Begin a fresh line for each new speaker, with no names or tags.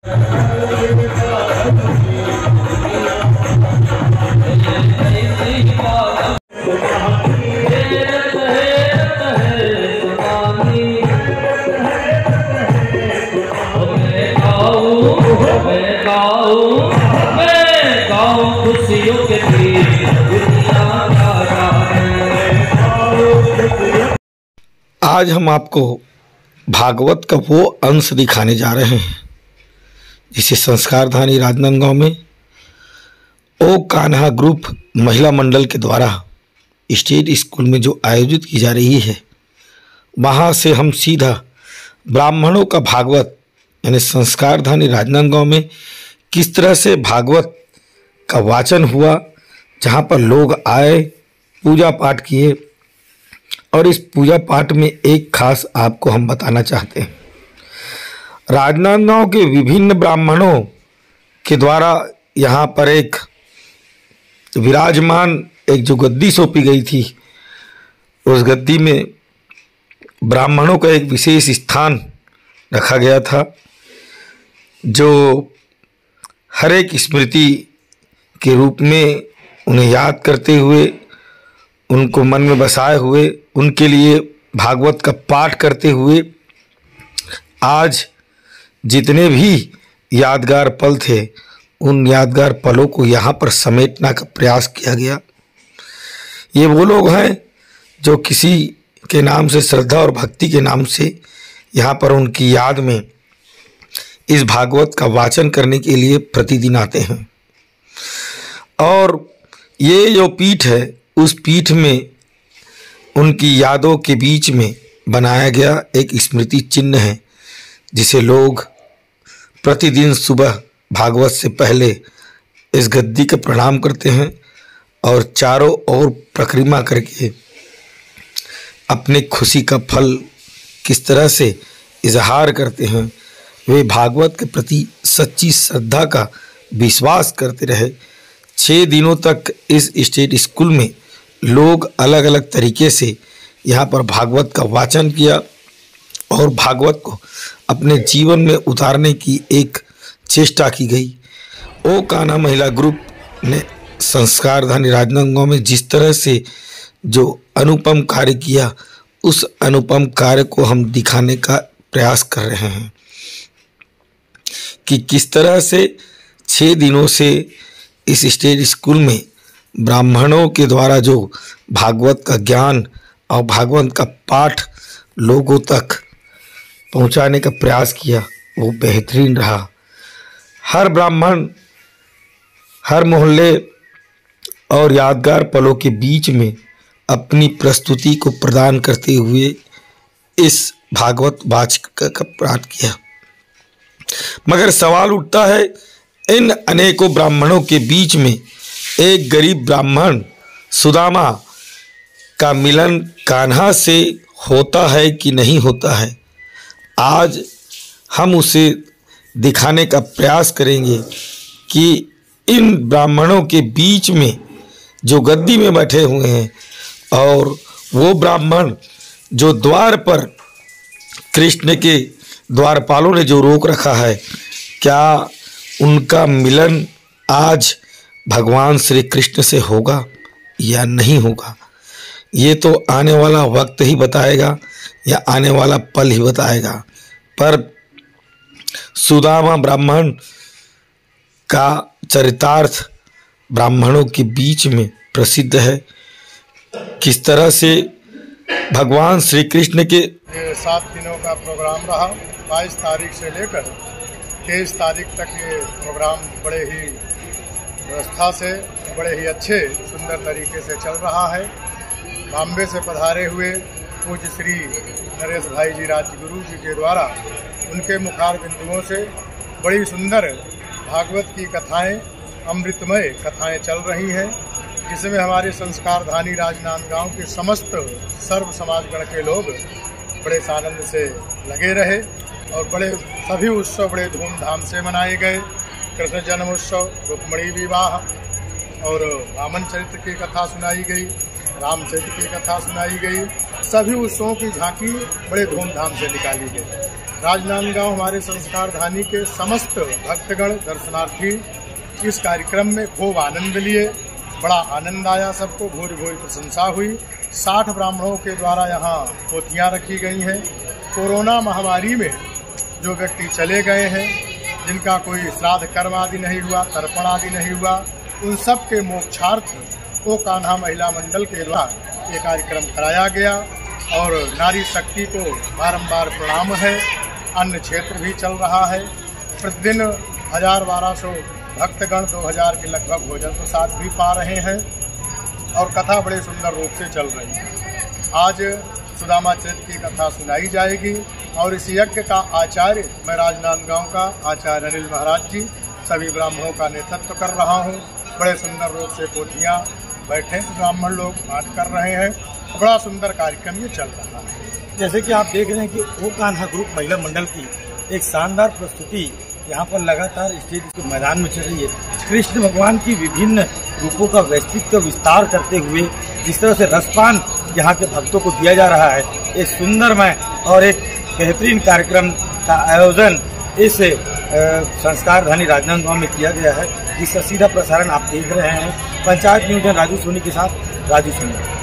आज हम आपको भागवत का वो अंश दिखाने जा रहे हैं जिसे संस्कारधानी राजनांदगांव में ओ कान्हा ग्रुप महिला मंडल के द्वारा स्टेट स्कूल में जो आयोजित की जा रही है, वहाँ से हम सीधा ब्राह्मणों का भागवत यानी संस्कारधानी राजनांदगांव में किस तरह से भागवत का वाचन हुआ, जहाँ पर लोग आए, पूजा पाठ किए। और इस पूजा पाठ में एक खास आपको हम बताना चाहते हैं, राजनांदगांव के विभिन्न ब्राह्मणों के द्वारा यहाँ पर एक विराजमान एक जो गद्दी सौंपी गई थी, उस गद्दी में ब्राह्मणों का एक विशेष स्थान रखा गया था, जो हर एक स्मृति के रूप में उन्हें याद करते हुए, उनको मन में बसाए हुए, उनके लिए भागवत का पाठ करते हुए आज जितने भी यादगार पल थे, उन यादगार पलों को यहाँ पर समेटने का प्रयास किया गया। ये वो लोग हैं जो किसी के नाम से, श्रद्धा और भक्ति के नाम से यहाँ पर उनकी याद में इस भागवत का वाचन करने के लिए प्रतिदिन आते हैं। और ये जो पीठ है, उस पीठ में उनकी यादों के बीच में बनाया गया एक स्मृति चिन्ह है, जिसे लोग प्रतिदिन सुबह भागवत से पहले इस गद्दी का प्रणाम करते हैं और चारों ओर परिक्रमा करके अपने खुशी का फल किस तरह से इजहार करते हैं, वे भागवत के प्रति सच्ची श्रद्धा का विश्वास करते रहे। 6 दिनों तक इस स्टेट स्कूल में लोग अलग अलग तरीके से यहाँ पर भागवत का वाचन किया और भागवत को अपने जीवन में उतारने की एक चेष्टा की गई। ओ कान्हा महिला ग्रुप ने संस्कारधानी राजनांदगांव में जिस तरह से जो अनुपम कार्य किया, उस अनुपम कार्य को हम दिखाने का प्रयास कर रहे हैं कि किस तरह से 6 दिनों से इस स्टेट स्कूल में ब्राह्मणों के द्वारा जो भागवत का ज्ञान और भागवत का पाठ लोगों तक पहुंचाने का प्रयास किया, वो बेहतरीन रहा। हर ब्राह्मण हर मोहल्ले और यादगार पलों के बीच में अपनी प्रस्तुति को प्रदान करते हुए इस भागवत वाचक का पाठ किया। मगर सवाल उठता है, इन अनेकों ब्राह्मणों के बीच में एक गरीब ब्राह्मण सुदामा का मिलन कान्हा से होता है कि नहीं होता है। आज हम उसे दिखाने का प्रयास करेंगे कि इन ब्राह्मणों के बीच में जो गद्दी में बैठे हुए हैं और वो ब्राह्मण जो द्वार पर कृष्ण के द्वारपालों ने जो रोक रखा है, क्या उनका मिलन आज भगवान श्री कृष्ण से होगा या नहीं होगा? ये तो आने वाला वक्त ही बताएगा या आने वाला पल ही बताएगा। पर सुदामा ब्राह्मण का चरितार्थ ब्राह्मणों के बीच में प्रसिद्ध है। किस तरह से भगवान श्री कृष्ण के
7 दिनों का प्रोग्राम रहा। 22 तारीख से लेकर 23 तारीख तक ये प्रोग्राम बड़े ही व्यवस्था से, बड़े ही अच्छे सुंदर तरीके से चल रहा है। बॉम्बे से पधारे हुए पूज्य श्री नरेश भाई जी राजगुरु जी के द्वारा उनके मुखार बिंदुओं से बड़ी सुंदर भागवत की कथाएं, अमृतमय कथाएं चल रही हैं, जिसमें हमारे संस्कारधानी राजनांदगांव के समस्त सर्व समाजगण के लोग बड़े आनंद से लगे रहे और बड़े सभी उत्सव बड़े धूमधाम से मनाए गए। कृष्ण जन्मोत्सव, रुक्मिणी विवाह और वामन चरित्र की कथा सुनाई गई, रामचरित्र की कथा सुनाई गई। सभी उत्सवों की झांकी बड़े धूमधाम से निकाली गई। राजनांदगांव हमारे संस्कार धानी के समस्त भक्तगण दर्शनार्थी इस कार्यक्रम में खूब आनंद लिए। बड़ा आनंद आया, सबको भूरि भूरि प्रशंसा हुई। 60 ब्राह्मणों के द्वारा यहाँ पोथियाँ रखी गई हैं। कोरोना महामारी में जो व्यक्ति चले गए हैं, जिनका कोई श्राद्ध कर्म आदि नहीं हुआ, तर्पण आदि नहीं हुआ, उन सब के मोक्षार्थ ओ कान्हा महिला मंडल के द्वारा ये कार्यक्रम कराया गया। और नारी शक्ति को बारंबार प्रणाम है। अन्य क्षेत्र भी चल रहा है। प्रतिदिन 1000-1200 भक्तगण 2000 के लगभग भोजन प्रसाद भी पा रहे हैं और कथा बड़े सुंदर रूप से चल रही है। आज सुदामा चरित्र की कथा सुनाई जाएगी और इस यज्ञ का आचार्य मैं राजनांदगांव का आचार्य अनिल महाराज जी सभी ब्राह्मणों का नेतृत्व कर रहा हूँ। बड़े सुंदर रूप से पोथियाँ बैठे ब्राह्मण लोग पाठ कर रहे हैं। बड़ा सुंदर कार्यक्रम ये चल रहा है।
जैसे कि आप देख रहे हैं कि ओ कान्हा ग्रुप महिला मंडल की एक शानदार प्रस्तुति यहाँ पर लगातार स्टेज के मैदान में चल रही है। कृष्ण भगवान की विभिन्न रूपों का व्यक्तित्व विस्तार करते हुए जिस तरह से रसपान यहाँ के भक्तों को दिया जा रहा है, एक सुंदरमय और एक बेहतरीन कार्यक्रम का आयोजन इस संस्कारधानी राजनांदगांव में किया गया है, जिसका सीधा प्रसारण आप देख रहे हैं। पंचायत न्यूज राजू सोनी के साथ राजू सोनी।